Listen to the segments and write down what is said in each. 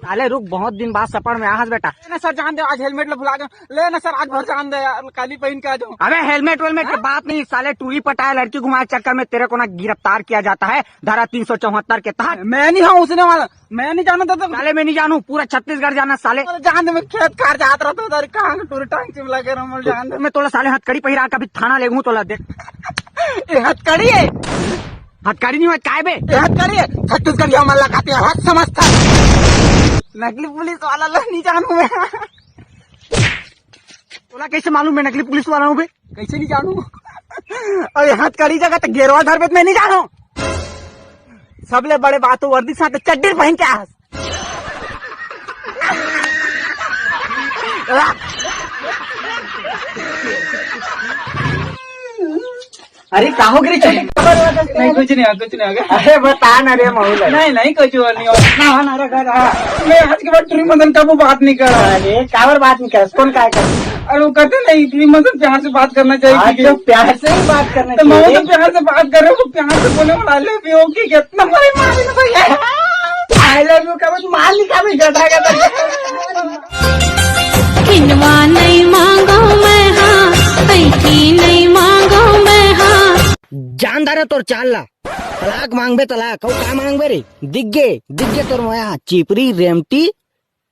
अरे रुक, बहुत दिन बाद सफर में आज बेटा। ना सर जान दे, आज हेलमेट ला भुला गए। ले ना सर, आज भर जान दे यार, काली पहन के आ जाऊँ। अबे हेलमेट वेलमेट की बात नहीं, साले टूरी पटाया लड़की घुमाए चक्कर में तेरे को ना गिरफ्तार किया जाता है धारा 374 के तहत। मैं नहीं हूँ उसने वाला, मैं नहीं जानता था। साले मैं नहीं जानू, पूरा छत्तीसगढ़ जाना साले। जान दे, मैं खेत कार जात रहा था, कहाँ टूरी टांग चिमला के रमल जान दे। मैं तोला साले हथकड़ी पहिरा कभी थाना ले गूँ तोला देख। ये हथकड़ी है, हथकड़ी नहीं हुआ काय बे, ये हथकड़ी है। छत्तीसगढ़ हमला लगाते हैं, हथ समझता। नकली पुलिस वाला नहीं जानू मैं। तोला कैसे मालूम मैं नकली पुलिस वाला हूँ बे? कैसे नहीं जानू? और ये हथकड़ी जगह तो गेरवा धर मैं नहीं जानू। सबले बड़े बातों वर्दी साथ चड्डी पहन के आ। अरे कहो गिरी चल। नहीं कुछ नहीं, कुछ नहीं होगा। अरे बता ना रे महूल। नहीं कुछ नहीं होगा। मैं आज के बाद टूरी मदन का वो बात नहीं कर रहा। अरे कावर बात नहीं कर, कौन काय कर? अरे वो कहते नहीं, टूरी मदन प्यार से बात करना चाहिए। तो प्यार से ही बात करना तो मैं चाहिए। तो प्यार से बात कर रहा हूँ, प्यार से बोले वाला आई लव यू की कितना बड़े मालिक भैया। आई लव यू का बस मालिक का भी गधा गधा। खिनवा नहीं मांगो मैं, हाँ पैठी नहीं मांगो मैं, हाँ जानदार है तोर चाल ला, तलाक मांग बे तलाक। का मांग बे रे? दिग्गे तोर माया चिपरी रेमटी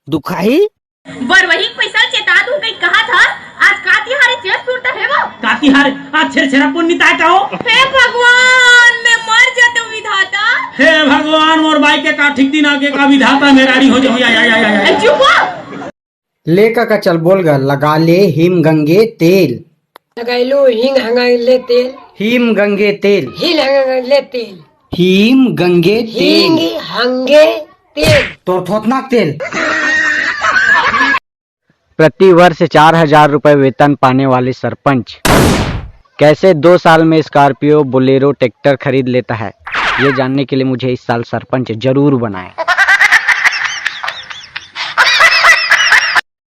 दुखाही। वही पैसा चेता तू कहीं कहा था, आज कातिहारी चेत टूटा है वो। कातिहार आज छेरा पुण्य ताका हो। हे भगवान, मैं मर जाता विधाता। हे भगवान, मोर बाई के का ठीक दिन आगे का विधाता मेरारी हो जाओ। या चुप हो। ले का चल बोल गा, लगा ले हिम गंगे तेल। लगाइलो हिंग हंगाइले तेल, हिम गंगे तेल, हिल हंगाइले तेल, हिम गंगे हिंग तेल, हंगे तेल। तो थोथनाक तेल। प्रति वर्ष 4000 रुपए वेतन पाने वाले सरपंच कैसे 2 साल में स्कॉर्पियो बोलेरो ट्रैक्टर खरीद लेता है, ये जानने के लिए मुझे इस साल सरपंच जरूर बनाए।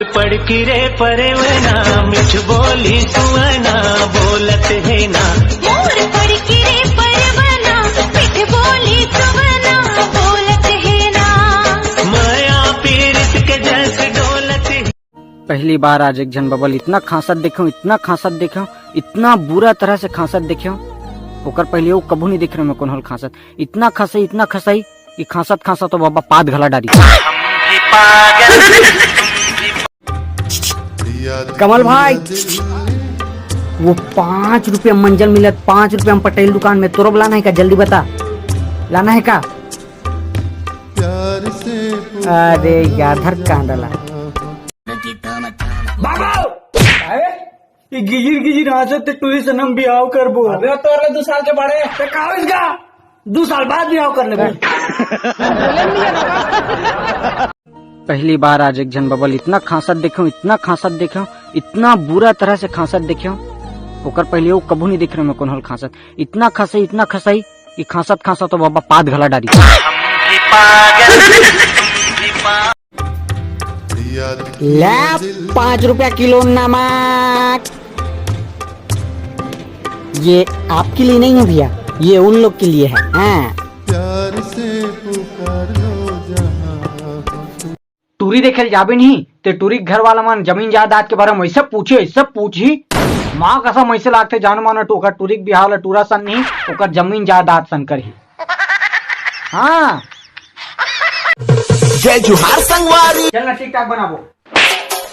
पड़की रे परवना मिठ बोली सुवना बोलत है ना। मोर पड़की रे परवना मिठ बोली सुवना बोलत है ना। माया पीरित के जस डोलत है। पहली बार आज एक जन बबल इतना खांसत देखो, इतना खांसत देखो, इतना बुरा तरह से खांसत देखो। ओकर पहले वो कबू नहीं देख रहे मैं कौन हल खांसत। इतना खसाई कि खांसत तो बाबा पाद घला डाली। कमल भाई, वो 5 रुपया मंजल मिलत, 5 रुपया हम पटेल दुकान में। तोरब लाना है का? जल्दी बता, लाना है का? अरे यार धर कहाँ डाला? गिजिर हंसत टूरिस्ट नम बिहाव करबो। अबे तो 2 साल के बड़े इसका 2 साल बाद बिहाव कर ले। पहली बार आज एक जन बबल इतना खांसत देखो, इतना बुरा तरह से खांसत देखो। ओकर पहले वो कबू नहीं देख रहे मैं कौन हल खांसत। इतना खसाई कि खांसत तो बाबा पाद घला डाली। ला 5 रुपया किलो नमक। ये आपके लिए नहीं है भैया, ये उन लोग के लिए है। हाँ टूरी देखे जाबे नहीं ते टूरी घर वाला मन जमीन जायदाद के बारे में वैसे पूछी माँ कसा मैसे लागते जान मानो टोकर टूरी बिहाव ला टूरा सन नहीं, ओकर जमीन जायदाद सन कर ही। हाँ जय जुहार संगवारी चल ना टिकटॉक बनाबो।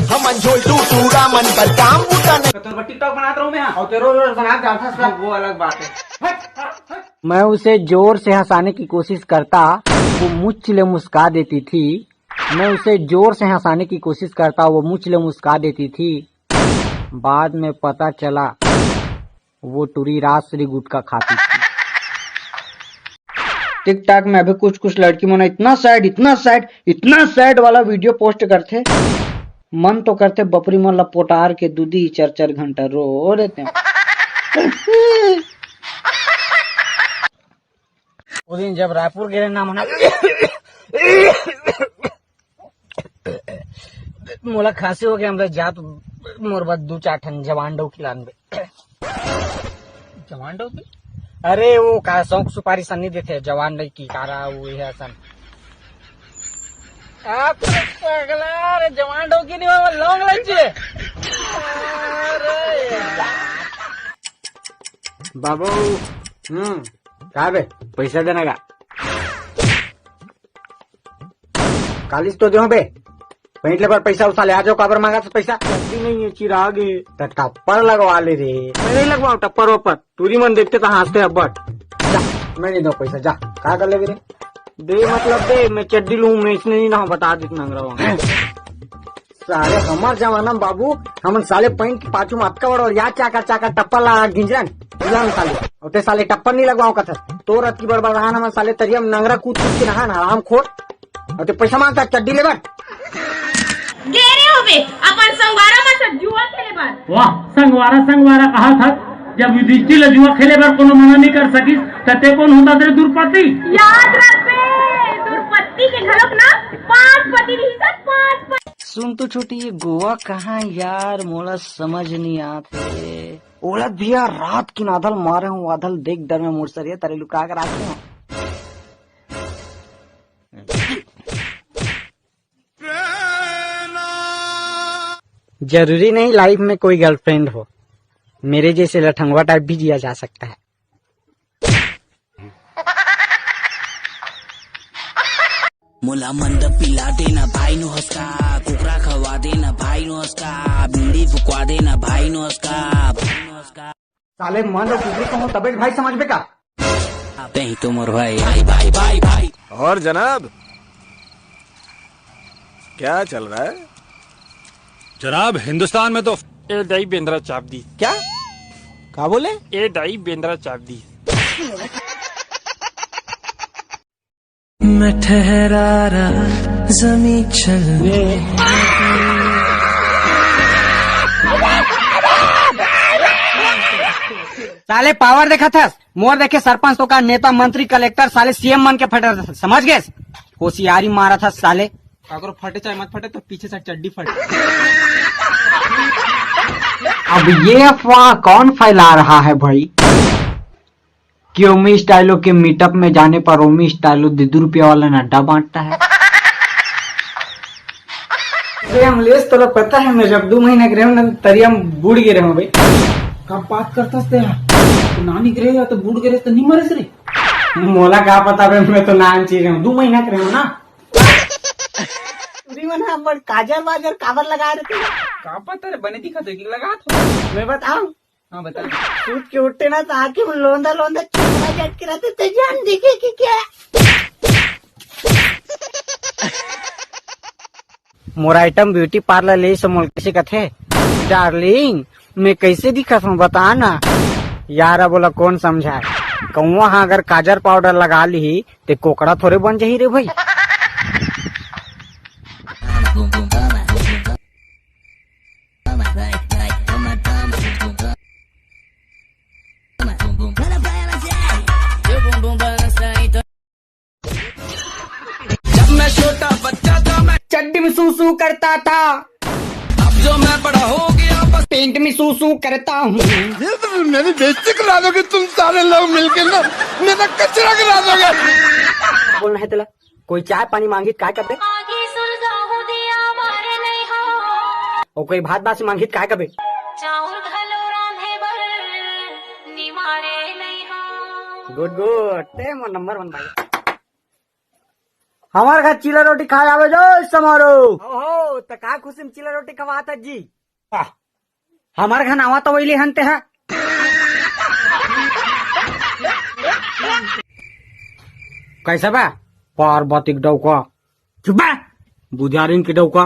हम अंजोल टूरा मन पर काम बूटा नहीं। तो टिकटॉक बनाता रहूं मैं और तेरो बना डालता, वो अलग बात है। मैं उसे जोर से हंसाने की कोशिश करता, वो मुझले मुस्का देती थी। मैं उसे जोर से हंसाने की कोशिश करता, वो मुझले मुस्का देती थी। बाद में पता चला वो टूरी राजश्री गुटखा खाती थी। टिकटॉक में अभी कुछ लड़की मन इतना सैड वाला वीडियो पोस्ट करते, मन तो करते बपरी मन लपोटार के दूधी 4 घंटा रो देते हैं। उस दिन जब रायपुर गिरे ना मना मोला खांसी हो गया, हमरा जात मोर बाद 2-4 ठन जवान डो खिलान बे। जवान डो? अरे वो का शौक सुपारी सन्नी देते जवान नहीं की कारा वो है सन आप तो पगला रे जवान डोकी नहीं बाबा लौंग लच्चे बाबू क्या बे पैसा देने का कालिस तो दो बे पेंट ले पर पैसा उठा ले आ जाओ काबर मांगा तो पैसा नहीं है चिराग तो टप्पर लगवा ले रे मैं नहीं लगवाऊं टप्पर ऊपर तूरी मन देखते तो हंसते अब बट जा मैं नहीं दो पैसा जा क्या कर लेगे रे दे मतलब दे मैं चड्डी लूं मैं इसने नहीं ना बता दी मांग रहा हूँ साले हमार जमाना में बाबू हम साले पैंट की पाछू में अटका और या चाका टप्पर लगा गिंजरन साले और साले टप्पर नहीं लगवाओ कथा तो रत की बड़बड़ रहा हम साले तरिया में नंगरा कूद के नहा आराम खोर और ते पैसा मांगता चड्डी लेबर गेरे हो बे अपन संगवारा में से जुआ खेले बार वाह संगवारा कहा था जब युधिष्ठिर जुआ खेले बार कोनो मना नहीं कर सकी तते कौन होता तेरे दुर्पति याद रख बे दुर्पति के घरों ना 5 पति रही था 5 पति सुन तो छोटी ये गोवा कहाँ यार मोला समझ नहीं आते ओला भैया रात की नादल मारे हूँ वादल देख डर में मुड़सरिया तारे लुका कर आते हो जरूरी नहीं लाइफ में कोई गर्लफ्रेंड हो मेरे जैसे लठंगवा टाइप भी जिया जा सकता है मुला मंद पिला देना भाई नो हंसका कुकरा खवा देना भाई नो हंसका बीड़ी फुकवा देना भाई नो हंसका साले मन और कुकरी को तबे भाई समझ में का नहीं तो मोर भाई भाई भाई भाई भाई और जनाब क्या चल रहा है जनाब हिंदुस्तान में तो ए दाई बेंद्रा चाप दी क्या बोले ए दाई बेंद्रा चाप दी मैं ठहरा रहा जमीन चलने साले पावर देखा था मोर देखे सरपंच तो का नेता मंत्री कलेक्टर साले सीएम मन के फटे था समझ गए होशियारी मारा था साले अगर फटे चाहे मत फटे तो पीछे से चड्डी फटे अब ये अफवाह कौन फैला रहा है भाई कि ओमी स्टाइलो के मीटअप में जाने पर ओमी स्टाइलो 2 रुपया वाला नड्डा बांटता है अमलेश तो पता है मैं जब 2 महीने के रहे तरिया बूढ़ गिरे हूँ भाई कब बात करता तो नानी गिरे तो बूढ़ गिरे तो नहीं मरे से मोला क्या पता भाई मैं तो नाम चीज हूँ 2 महीना के रहे ना काजल वाजल काबर लगा रहे थे का पता रे बने दिखा तो लगा था मैं बताऊं हाँ बता सूट के उठते ना तो आके लोंदा चुपड़ा जट के रहते तो जान देखे कि क्या मोर आइटम ब्यूटी पार्लर ले समोल कैसे कथे डार्लिंग मैं कैसे दिखा हूँ बता ना यार बोला कौन समझाए कहूँ हाँ अगर काजर पाउडर लगा ली तो कोकड़ा थोड़े बन जाही रे भाई जब मैं छोटा बच्चा था मैं चड्डी में सूसू करता था अब जो मैं बड़ा हो गया बस पेंट में सूसू करता हूँ ये तो मेरी बेइज्जती करा दोगे तुम सारे लोग मिलकर ना मेरा कचरा करा दोगे बोलना है तेला कोई चाय पानी मांगी काय कबे और कोई भात बासी मांगी काय कबे गुड ते मोर नंबर 1 भाई हमारे घर चीला रोटी खाए आवे जो समारोह हो तो का खुशी में चीला रोटी खवाता जी हमारे घर आवा तो वही हनते है कैसा बा पार्वती डौका चुप बा बुधियारिन की डौका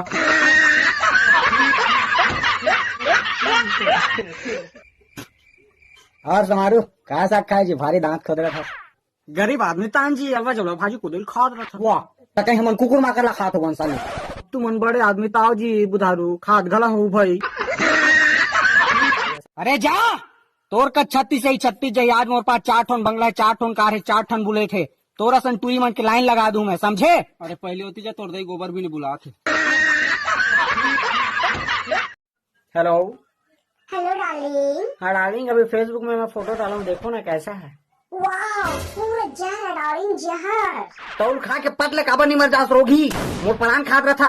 और समारोह का साग खाए जी भारी दांत खोद रहा था गरीब आदमी तान जी अलवा जवला भाजी कुदल खा रहा था वाह त कहीं हमन कुकुर माकर ला खात हो बंसाले तू मन बड़े आदमी ताओ जी बुधारू खाद गला हो भाई अरे जा तोर का 36 से 36 जही आज मोर पास 4 ठन बंगला 4 ठन कार है 4 ठन बुले थे तोरा सन टूई मन के लाइन लगा दूं मैं समझे अरे पहले होती जा तोड़ दई गोबर भी नहीं बुला थे हेलो हेलो डार्लिंग हाँ डार्लिंग अभी फेसबुक में मैं फोटो डाला हूँ देखो ना कैसा है पूरा जहर डालिंग जहर। तौल खा के पतले काबर नहीं मर जास रोगी मोर प्राण खात रहा था